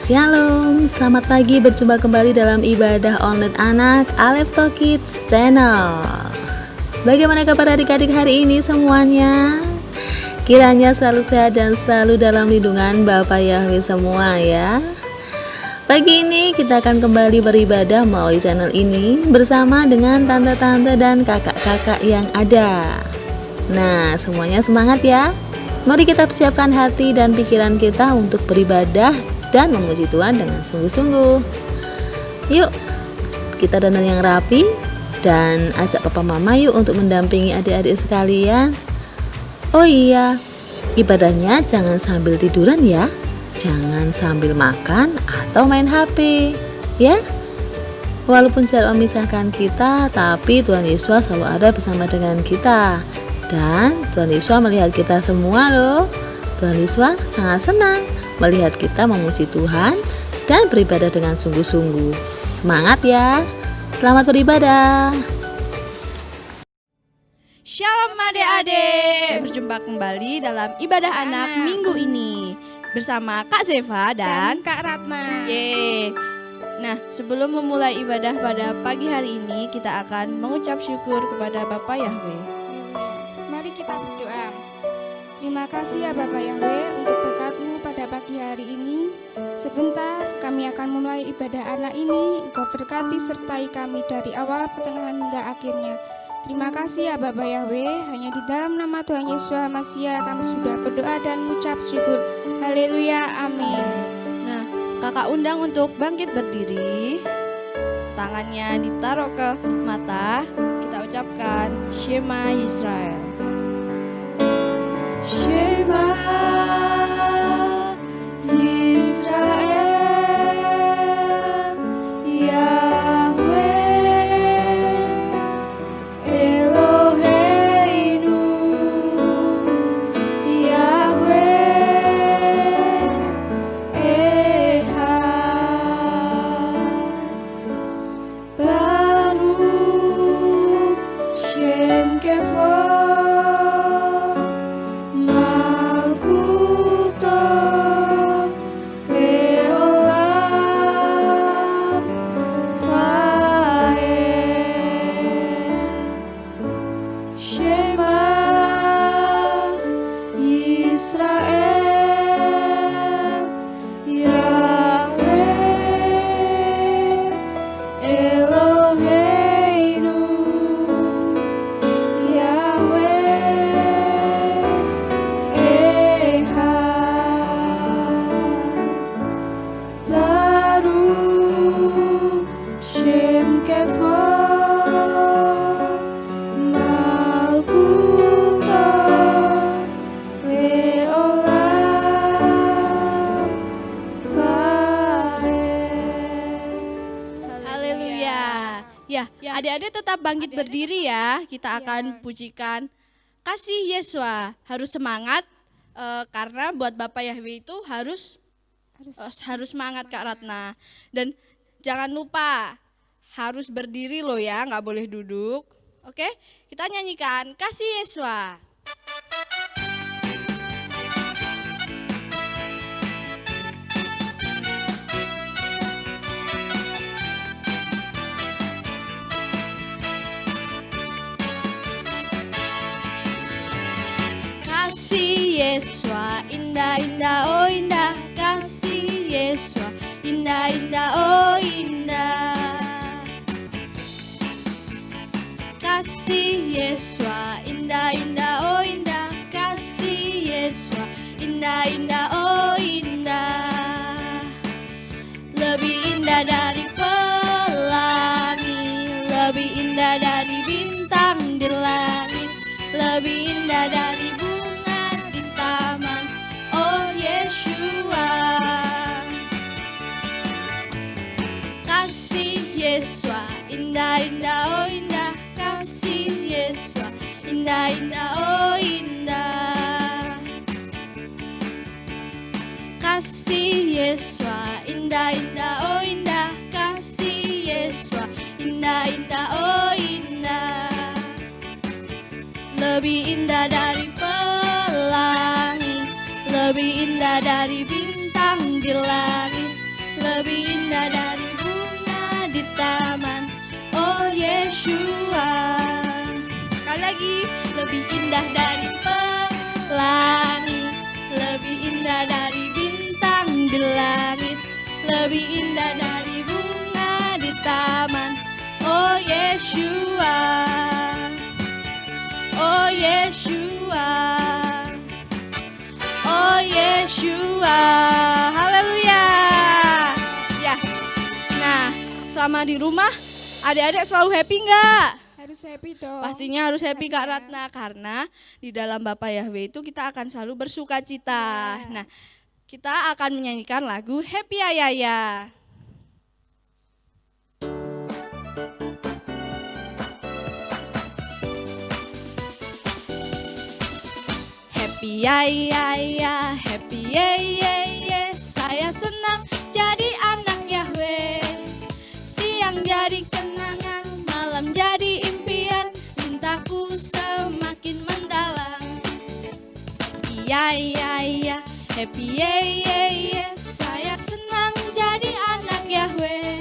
Shalom, selamat pagi, berjumpa kembali dalam ibadah online anak Aleph Talk Kids Channel. Bagaimana kabar adik-adik hari ini semuanya? Kiranya selalu sehat dan selalu dalam lindungan Bapa Yahweh semua ya. Pagi ini kita akan kembali beribadah melalui channel ini bersama dengan tante-tante dan kakak-kakak yang ada. Nah, semuanya semangat ya. Mari kita persiapkan hati dan pikiran kita untuk beribadah dan memuji Tuhan dengan sungguh-sungguh. Yuk, kita dandan yang rapi dan ajak papa mama yuk untuk mendampingi adik-adik sekalian. Oh iya, ibadahnya jangan sambil tiduran ya. Jangan sambil makan atau main HP, ya. Walaupun jarak memisahkan kita, tapi Tuhan Yesus selalu ada bersama dengan kita. Dan Tuhan Yesus melihat kita semua loh. Tuhan Yesus sangat senang melihat kita memuji Tuhan dan beribadah dengan sungguh-sungguh. Semangat ya. Selamat beribadah. Shalom adik-adik, berjumpa kembali dalam ibadah anak minggu ini bersama Kak Zeva dan Kak Ratna. Yeay. Nah, sebelum memulai ibadah pada pagi hari ini, kita akan mengucap syukur kepada Bapa Yahweh. Mari kita berdoa. Terima kasih ya Bapak Yahweh untuk berkat-Mu pada pagi hari ini. Sebentar kami akan memulai ibadah anak ini. Engkau berkati sertai kami dari awal, pertengahan hingga akhirnya. Terima kasih ya Bapak Yahweh. Hanya di dalam nama Tuhan Yesus Masiha kami sudah berdoa dan mengucap syukur. Haleluya, amin. Nah, kakak undang untuk bangkit berdiri. Tangannya ditaruh ke mata. Kita ucapkan Shema Yisrael. Shema Yisrael, Yahweh Eloheinu, Yahweh Ehad, Baruch Shem Kevod. Adik-adik tetap bangkit berdiri ya. Kita akan pujikan Kasih Yesus. Harus semangat karena buat Bapak Yahweh itu harus semangat Kak Ratna. Dan jangan lupa harus berdiri loh ya, nggak boleh duduk. Oke, kita nyanyikan Kasih Yesus. Kasih Yesus indah-indah, oh indah. Kasih Yesus indah-indah, oh indah. Kasih Yesus indah-indah, oh indah. Kasih Yesus indah-indah, oh indah. Lebih indah dari pelangi, lebih indah dari bintang di langit, lebih indah dari taman, oh Yeshua. Kasih Yesus indah-indah, oh indah. Kasih Yesus indah-indah, oh indah. Kasih Yesus indah-indah, oh indah. Kasih Yesus indah-indah, oh indah. Lebih indah dari pelangi, lebih indah dari bintang di langit, lebih indah dari bunga di taman. Oh Yeshua. Sekali lagi, lebih indah dari pelangi, lebih indah dari bintang di langit, lebih indah dari bunga di taman. Oh Yeshua, oh Yeshua, oh Yeshua, haleluya. Ya, nah selama di rumah adik-adik selalu happy nggak? Harus happy dong. Pastinya harus happy Kak Ratna, karena di dalam Bapa Yahweh itu kita akan selalu bersuka cita. Nah, kita akan menyanyikan lagu Happy Ayaya. Happy Ayaya, happy ye, saya senang jadi anak Yahweh. Siang jadi kenangan, malam jadi impian, cintaku semakin mendalam. Iya, happy ye, saya senang jadi anak Yahweh.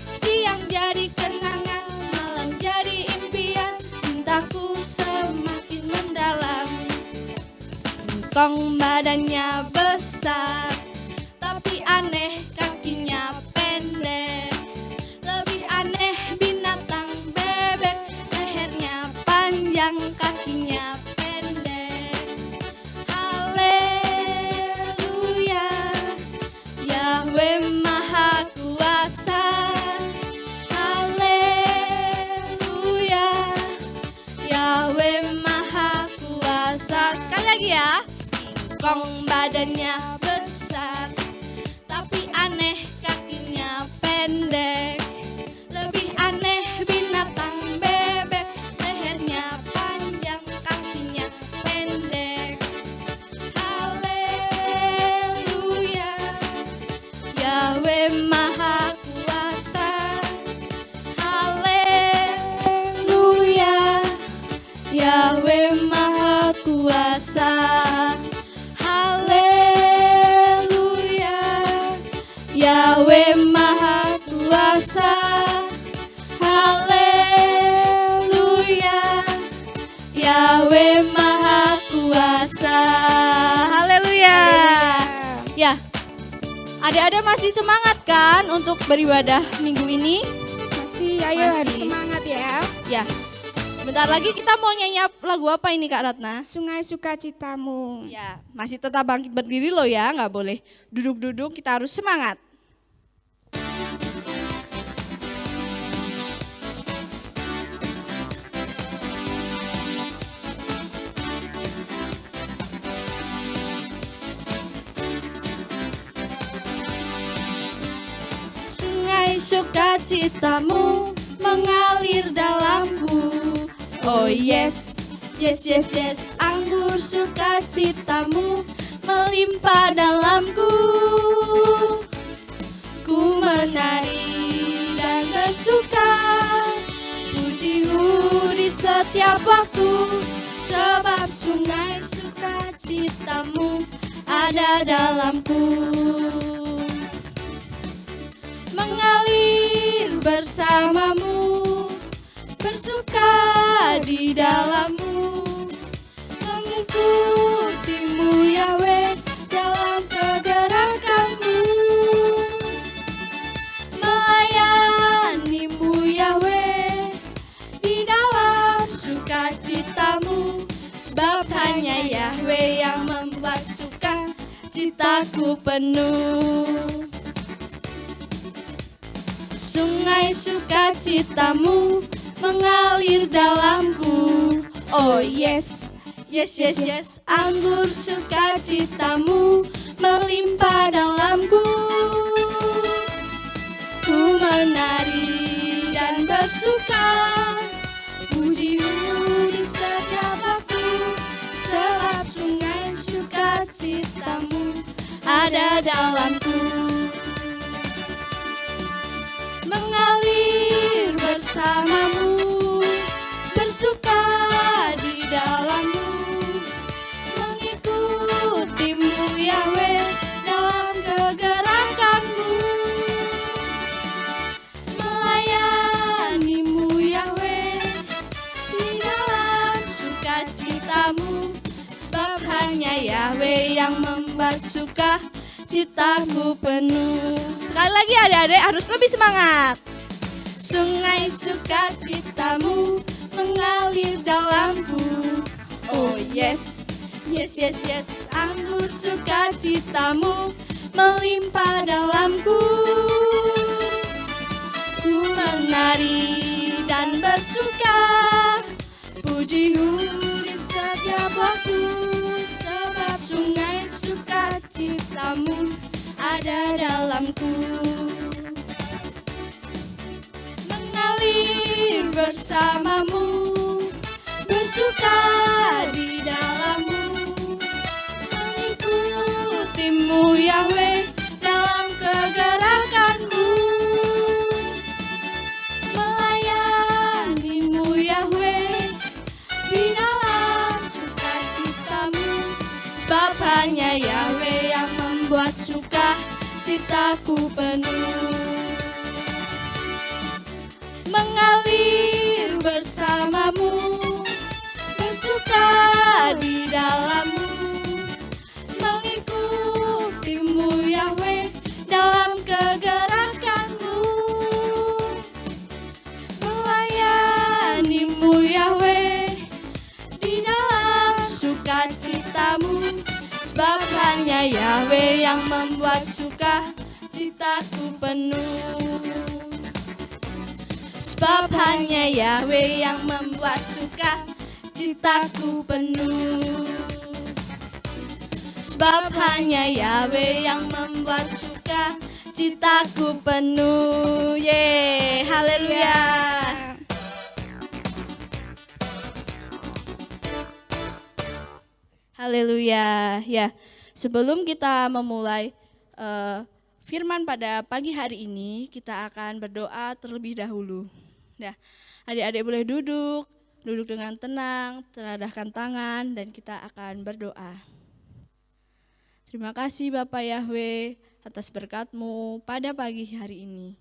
Siang jadi kenangan, malam jadi impian, cintaku semakin mendalam. Engkong badannya besar, tapi aneh kakinya pendek. Lebih aneh binatang bebek, lehernya panjang, kakinya pendek. Haleluya, Yahweh Maha Kuasa. Haleluya, Yahweh Maha Kuasa. Sekali lagi ya. Engkong badannya besar, tapi aneh kakinya pendek. Lebih aneh binatang bebek, lehernya panjang, kakinya pendek. Haleluya, Yahweh Maha Kuasa. Haleluya, Yahweh Maha Kuasa. Haleluya, Yahweh Maha Kuasa. Haleluya, Yahweh Maha Kuasa. Haleluya. Ya, adik-adik masih semangat kan untuk beribadah minggu ini? Masih, ayo Masih. harus semangat ya. Ya, sebentar lagi kita mau nyanyi lagu apa ini Kak Ratna? Sungai Sukacitamu. Ya, masih tetap bangkit berdiri loh ya, nggak boleh duduk-duduk, kita harus semangat. Sungai sukacitamu mengalir dalamku. Oh yes, anggur sukacitamu melimpah dalamku. Ku menari dan bersuka, pujimu di setiap waktu, sebab sungai sukacitamu ada dalamku. Mengalir bersamamu, bersuka di dalammu, mengikutimu Yahweh dalam kegerakanmu, melayanimu Yahweh di dalam sukacitamu, sebab hanya Yahweh yang membuat sukacitaku penuh. Sungai sukacitamu mengalir dalamku. Oh yes, anggur sukacitamu melimpah dalamku. Ku menari dan bersuka, pujimu di setiap waktu, sebab sungai sukacitamu ada dalamku. Mengalir bersamamu, bersuka di dalammu, mengikutimu Yahweh dalam kegerakanmu, citamu, sebab hanya Yahweh yang membuat suka citaku penuh. Sekali lagi adik-adik harus lebih semangat. Sungai sukacitamu mengalir dalamku. Oh yes, yes, yes, yes. Anggur sukacitamu melimpah dalamku. Ku menari dan bersuka, puji-Mu di setiap waktu, sebab sungai sukacitamu ada dalamku. Mengalir bersamamu, bersuka di dalammu, mengikutimu Yahweh dalam kegerakanku, melayanimu Yahweh di dalam sukacitamu, sebab hanya Yahweh yang membuat suka citaku penuh. Mengalir bersamamu, bersuka di dalammu, mengikutimu Yahweh dalam kegerakanmu, melayanimu Yahweh di dalam sukacitamu, sebab hanya Yahweh yang membuat suka citaku penuh. Sebab hanya Yahweh yang membuat suka citaku penuh. Sebab hanya Yahweh yang membuat suka citaku penuh. Yeay, haleluya. Haleluya. Ya, sebelum kita memulai firman pada pagi hari ini, kita akan berdoa terlebih dahulu. Nah, adik-adik boleh duduk dengan tenang, teradahkan tangan, dan kita akan berdoa. Terima kasih Bapak Yahweh atas berkat-Mu pada pagi hari ini.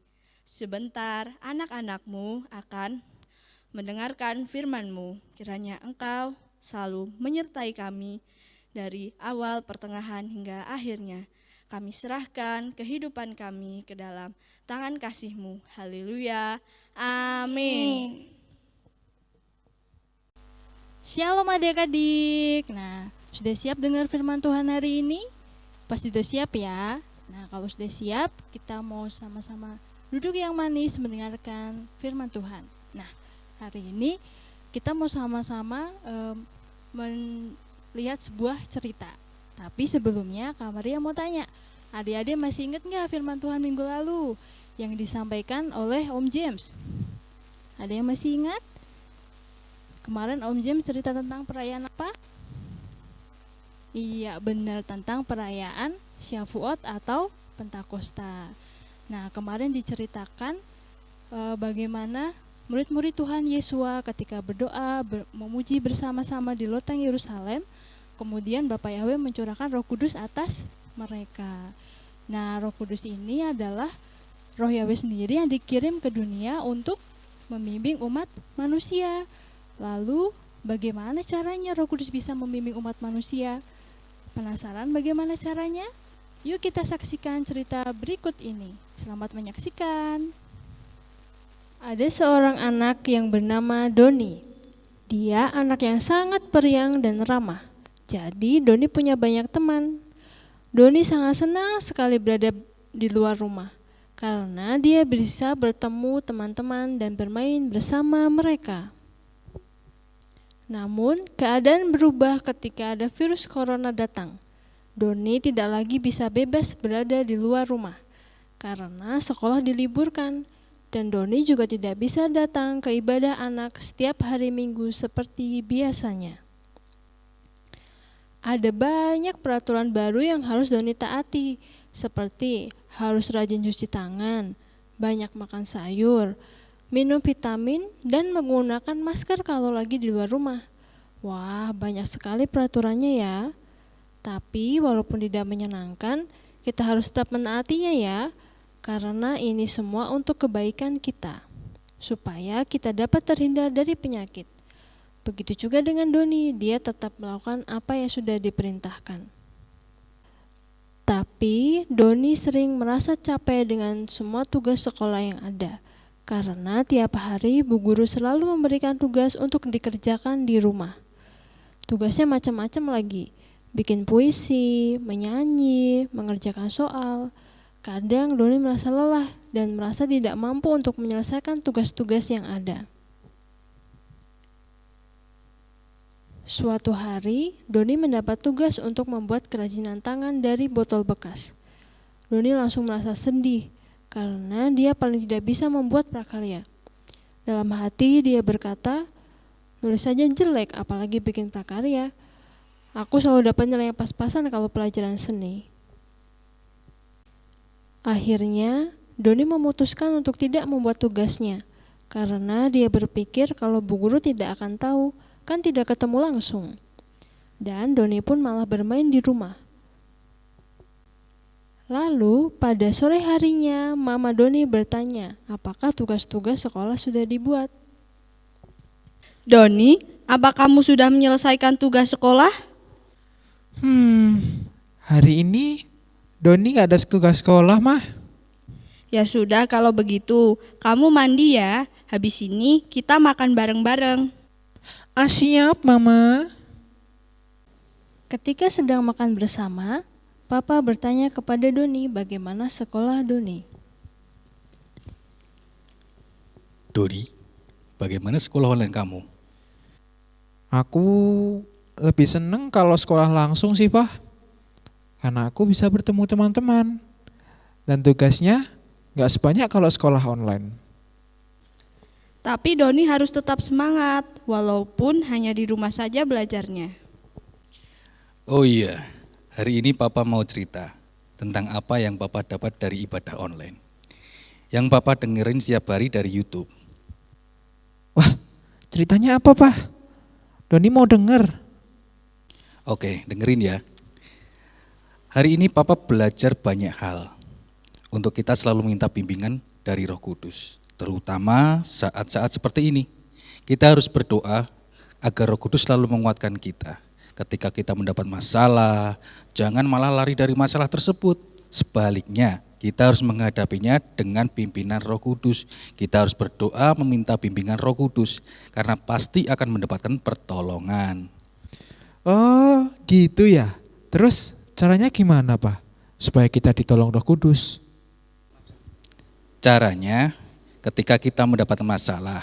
Sebentar anak-anak-Mu akan mendengarkan firman-Mu. Kiranya Engkau selalu menyertai kami dari awal, pertengahan, hingga akhirnya. Kami serahkan kehidupan kami ke dalam tangan kasih-Mu. Haleluya. Amin. Shalom adik-adik. Nah, sudah siap dengar firman Tuhan hari ini? Pasti sudah siap ya. Nah, kalau sudah siap, kita mau sama-sama duduk yang manis mendengarkan firman Tuhan. Nah, hari ini kita mau sama-sama melihat sebuah cerita. Tapi sebelumnya Kak Maria mau tanya, adik-adik masih ingat nggak firman Tuhan minggu lalu yang disampaikan oleh Om James? Ada yang masih ingat? Kemarin Om James cerita tentang perayaan apa? Iya benar, tentang perayaan Syavuot atau Pentakosta. Nah kemarin diceritakan bagaimana murid-murid Tuhan Yesua ketika berdoa memuji bersama-sama di loteng Yerusalem, kemudian Bapak Yahweh mencurahkan Roh Kudus atas mereka. Nah, Roh Kudus ini adalah Roh Yahweh sendiri yang dikirim ke dunia untuk membimbing umat manusia. Lalu, bagaimana caranya Roh Kudus bisa membimbing umat manusia? Penasaran bagaimana caranya? Yuk kita saksikan cerita berikut ini. Selamat menyaksikan. Ada seorang anak yang bernama Doni. Dia anak yang sangat periang dan ramah. Jadi Doni punya banyak teman. Doni sangat senang sekali berada di luar rumah karena dia bisa bertemu teman-teman dan bermain bersama mereka. Namun keadaan berubah ketika ada virus corona datang. Doni tidak lagi bisa bebas berada di luar rumah karena sekolah diliburkan dan Doni juga tidak bisa datang ke ibadah anak setiap hari Minggu seperti biasanya. Ada banyak peraturan baru yang harus Doni taati, seperti harus rajin cuci tangan, banyak makan sayur, minum vitamin, dan menggunakan masker kalau lagi di luar rumah. Wah, banyak sekali peraturannya ya. Tapi walaupun tidak menyenangkan, kita harus tetap menaatinya ya, karena ini semua untuk kebaikan kita, supaya kita dapat terhindar dari penyakit. Begitu juga dengan Doni, dia tetap melakukan apa yang sudah diperintahkan. Tapi Doni sering merasa capek dengan semua tugas sekolah yang ada, karena tiap hari Bu Guru selalu memberikan tugas untuk dikerjakan di rumah. Tugasnya macam-macam lagi, bikin puisi, menyanyi, mengerjakan soal. Kadang Doni merasa lelah dan merasa tidak mampu untuk menyelesaikan tugas-tugas yang ada. Suatu hari, Doni mendapat tugas untuk membuat kerajinan tangan dari botol bekas. Doni langsung merasa sedih karena dia paling tidak bisa membuat prakarya. Dalam hati dia berkata, nulis saja jelek apalagi bikin prakarya. Aku selalu dapat nilai yang pas-pasan kalau pelajaran seni. Akhirnya, Doni memutuskan untuk tidak membuat tugasnya karena dia berpikir kalau Bu Guru tidak akan tahu, kan tidak ketemu langsung. Dan Doni pun malah bermain di rumah. Lalu pada sore harinya Mama Doni bertanya apakah tugas-tugas sekolah sudah dibuat. Doni, apa kamu sudah menyelesaikan tugas sekolah? Hari ini Doni gak ada tugas sekolah, Mah. Ya sudah, kalau begitu kamu mandi ya. Habis ini kita makan bareng-bareng. Siap, Mama. Ketika sedang makan bersama, Papa bertanya kepada Doni bagaimana sekolah Doni. Doni, bagaimana sekolah online kamu? Aku lebih seneng kalau sekolah langsung sih, Pak. Karena aku bisa bertemu teman-teman. Dan tugasnya gak sebanyak kalau sekolah online. Tapi Doni harus tetap semangat, walaupun hanya di rumah saja belajarnya. Oh iya, hari ini Papa mau cerita tentang apa yang Papa dapat dari ibadah online. Yang Papa dengerin setiap hari dari YouTube. Wah, ceritanya apa, Pak? Doni mau denger. Oke, dengerin ya. Hari ini Papa belajar banyak hal. Untuk kita selalu minta bimbingan dari Roh Kudus. Terutama saat-saat seperti ini. Kita harus berdoa agar Roh Kudus selalu menguatkan kita. Ketika kita mendapat masalah, jangan malah lari dari masalah tersebut. Sebaliknya, kita harus menghadapinya dengan pimpinan Roh Kudus. Kita harus berdoa meminta bimbingan Roh Kudus, karena pasti akan mendapatkan pertolongan. Oh, gitu ya. Terus caranya gimana, Pak? Supaya kita ditolong Roh Kudus. Caranya, ketika kita mendapat masalah,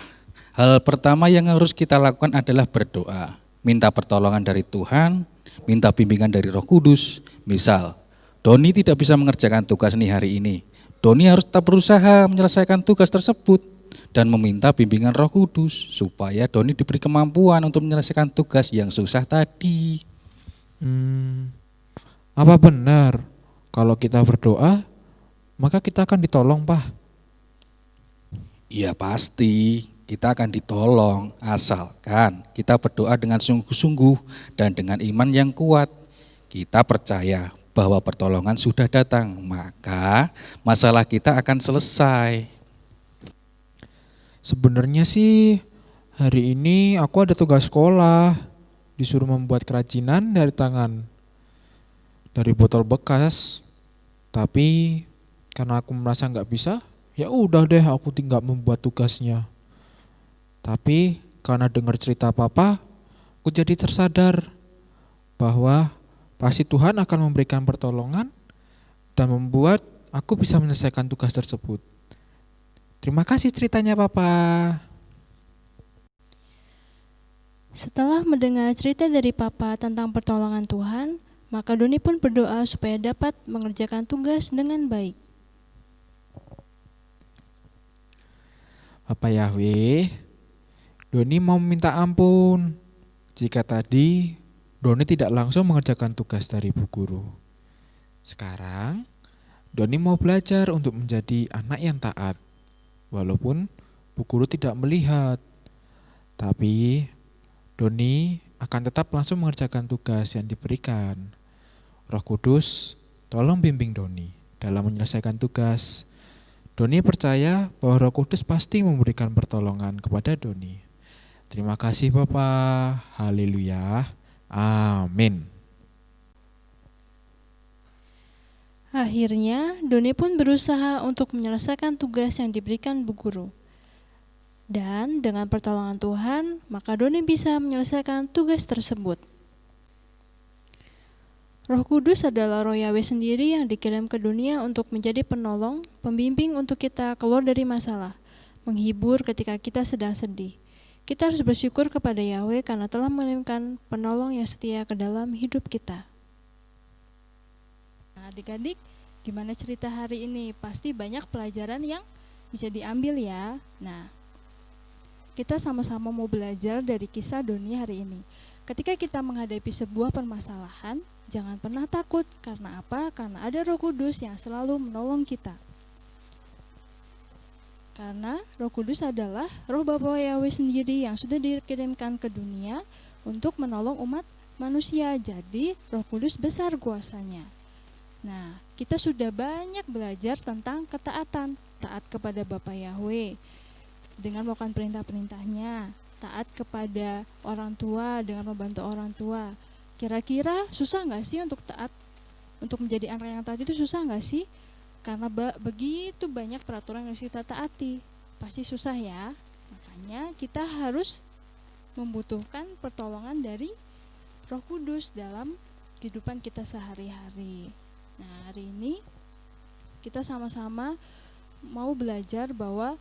hal pertama yang harus kita lakukan adalah berdoa. Minta pertolongan dari Tuhan, minta bimbingan dari Roh Kudus. Misal, Doni tidak bisa mengerjakan tugas nih hari ini. Doni harus tetap berusaha menyelesaikan tugas tersebut dan meminta bimbingan Roh Kudus supaya Doni diberi kemampuan untuk menyelesaikan tugas yang susah tadi. Apa benar kalau kita berdoa, maka kita akan ditolong, Pak? Iya pasti, kita akan ditolong asalkan kita berdoa dengan sungguh-sungguh dan dengan iman yang kuat. Kita percaya bahwa pertolongan sudah datang, maka masalah kita akan selesai. Sebenarnya sih hari ini aku ada tugas sekolah, disuruh membuat kerajinan dari tangan, dari botol bekas. Tapi karena aku merasa nggak bisa, ya udah deh aku tinggal membuat tugasnya. Tapi karena dengar cerita Papa, aku jadi tersadar bahwa pasti Tuhan akan memberikan pertolongan dan membuat aku bisa menyelesaikan tugas tersebut. Terima kasih ceritanya, Papa. Setelah mendengar cerita dari Papa tentang pertolongan Tuhan, maka Doni pun berdoa supaya dapat mengerjakan tugas dengan baik. Bapak Yahweh, Doni mau minta ampun jika tadi Doni tidak langsung mengerjakan tugas dari Bu Guru. Sekarang, Doni mau belajar untuk menjadi anak yang taat. Walaupun Bu Guru tidak melihat, tapi Doni akan tetap langsung mengerjakan tugas yang diberikan. Roh Kudus, tolong bimbing Doni dalam menyelesaikan tugas. Doni percaya bahwa Roh Kudus pasti memberikan pertolongan kepada Doni. Terima kasih Bapa. Haleluya. Amin. Akhirnya, Doni pun berusaha untuk menyelesaikan tugas yang diberikan Bu Guru. Dan dengan pertolongan Tuhan, maka Doni bisa menyelesaikan tugas tersebut. Roh Kudus adalah Roh Yahweh sendiri yang dikirim ke dunia untuk menjadi penolong, pembimbing untuk kita keluar dari masalah, menghibur ketika kita sedang sedih. Kita harus bersyukur kepada Yahweh karena telah mengirimkan penolong yang setia ke dalam hidup kita. Nah, adik-adik, gimana cerita hari ini? Pasti banyak pelajaran yang bisa diambil ya. Nah, kita sama-sama mau belajar dari kisah Doni hari ini. Ketika kita menghadapi sebuah permasalahan, jangan pernah takut. Karena apa? Karena ada Roh Kudus yang selalu menolong kita. Karena Roh Kudus adalah Roh Bapa Yahweh sendiri yang sudah dikirimkan ke dunia untuk menolong umat manusia. Jadi, Roh Kudus besar kuasanya. Nah, kita sudah banyak belajar tentang ketaatan, taat kepada Bapa Yahweh dengan melakukan perintah-perintahnya, taat kepada orang tua dengan membantu orang tua. Kira-kira susah nggak sih untuk taat, untuk menjadi anak yang taat itu susah nggak sih? Karena begitu banyak peraturan yang harus kita taati, pasti susah ya. Makanya kita harus membutuhkan pertolongan dari Roh Kudus dalam kehidupan kita sehari-hari. Nah, hari ini kita sama-sama mau belajar bahwa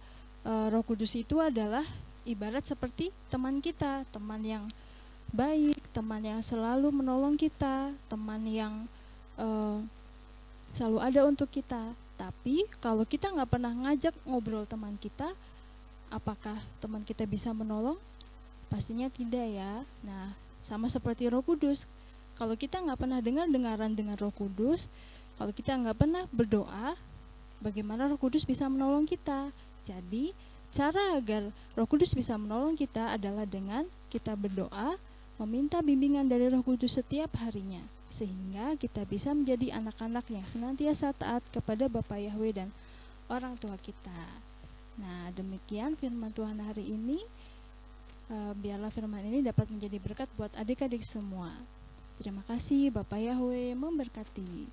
Roh Kudus itu adalah ibarat seperti teman kita, teman yang baik, teman yang selalu menolong kita, teman yang selalu ada untuk kita. Tapi kalau kita nggak pernah ngajak ngobrol teman kita, apakah teman kita bisa menolong? Pastinya tidak ya. Nah, sama seperti Roh Kudus. Kalau kita nggak pernah dengar-dengaran dengan Roh Kudus, kalau kita nggak pernah berdoa, bagaimana Roh Kudus bisa menolong kita? Jadi, cara agar Roh Kudus bisa menolong kita adalah dengan kita berdoa, meminta bimbingan dari Roh Kudus setiap harinya, sehingga kita bisa menjadi anak-anak yang senantiasa taat kepada Bapa Yahweh dan orang tua kita. Nah, demikian firman Tuhan hari ini. Biarlah firman ini dapat menjadi berkat buat adik-adik semua. Terima kasih, Bapa Yahweh memberkati.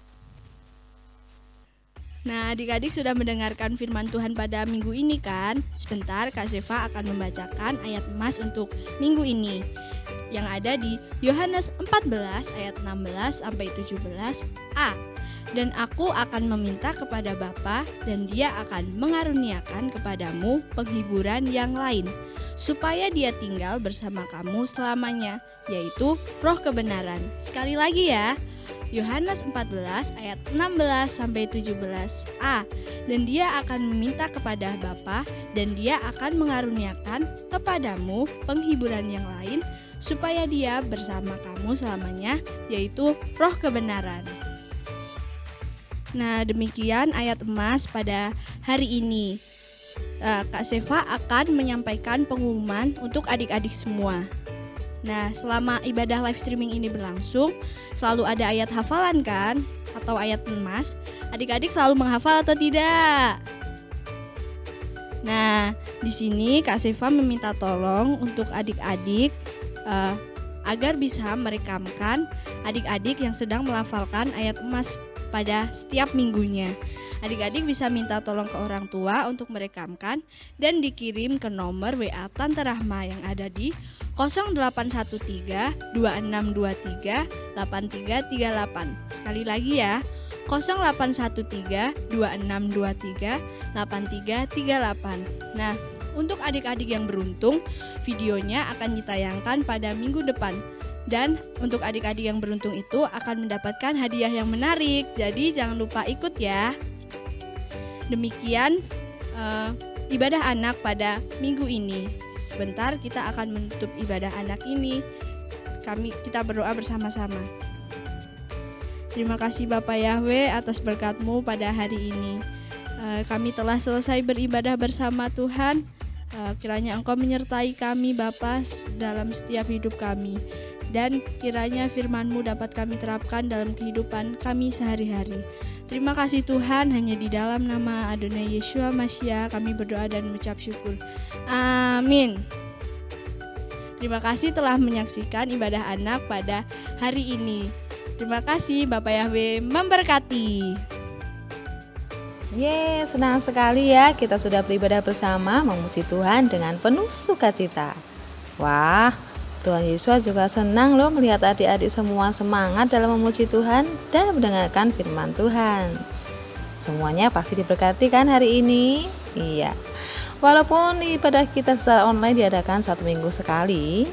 Nah, adik-adik sudah mendengarkan firman Tuhan pada minggu ini kan? Sebentar Kak Seva akan membacakan ayat emas untuk minggu ini yang ada di Yohanes 14 ayat 16 sampai 17a. Dan aku akan meminta kepada Bapa dan Dia akan mengaruniakan kepadamu penghiburan yang lain, supaya Dia tinggal bersama kamu selamanya, yaitu Roh kebenaran. Sekali lagi ya, Yohanes 14 ayat 16 sampai 17a. Dan Dia akan meminta kepada Bapa dan Dia akan mengaruniakan kepadamu penghiburan yang lain, supaya Dia bersama kamu selamanya, yaitu Roh kebenaran. Nah, demikian ayat emas pada hari ini. Kak Seva akan menyampaikan pengumuman untuk adik-adik semua. Nah, selama ibadah live streaming ini berlangsung, selalu ada ayat hafalan kan? Atau ayat emas. Adik-adik selalu menghafal atau tidak? Nah, di sini Kak Seva meminta tolong untuk adik-adik agar bisa merekamkan adik-adik yang sedang melafalkan ayat emas pada setiap minggunya. Adik-adik bisa minta tolong ke orang tua untuk merekamkan dan dikirim ke nomor WA Tante Rahma yang ada di 0813 2623 8338. Sekali lagi ya, 0813 2623 8338. Nah, untuk adik-adik yang beruntung, videonya akan ditayangkan pada minggu depan. Dan untuk adik-adik yang beruntung itu akan mendapatkan hadiah yang menarik. Jadi jangan lupa ikut ya. Demikian ibadah anak pada minggu ini. Sebentar kita akan menutup ibadah anak ini. Kita berdoa bersama-sama. Terima kasih Bapak Yahweh atas berkat-Mu pada hari ini. Kami telah selesai beribadah bersama Tuhan. Kiranya Engkau menyertai kami Bapa dalam setiap hidup kami. Dan kiranya firman-Mu dapat kami terapkan dalam kehidupan kami sehari-hari. Terima kasih Tuhan, hanya di dalam nama Adonai Yeshua Mashiach kami berdoa dan mengucap syukur. Amin. Terima kasih telah menyaksikan ibadah anak pada hari ini. Terima kasih, Bapak Yahweh memberkati. Senang sekali ya kita sudah beribadah bersama memuji Tuhan dengan penuh sukacita. Wah, Tuhan Yesus juga senang loh melihat adik-adik semua semangat dalam memuji Tuhan dan mendengarkan firman Tuhan. Semuanya pasti diberkati kan hari ini? Iya. Walaupun ibadah kita secara online diadakan 1 minggu sekali,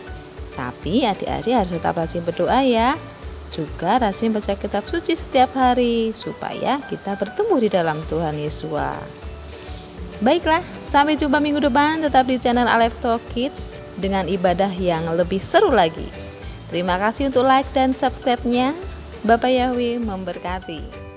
tapi adik-adik harus tetap rajin berdoa ya. Juga rajin baca kitab suci setiap hari supaya kita bertumbuh di dalam Tuhan Yesus. Baiklah, sampai jumpa minggu depan tetap di channel Aleph Talk Kids dengan ibadah yang lebih seru lagi. Terima kasih untuk like dan subscribe-nya. Bapak Yahweh memberkati.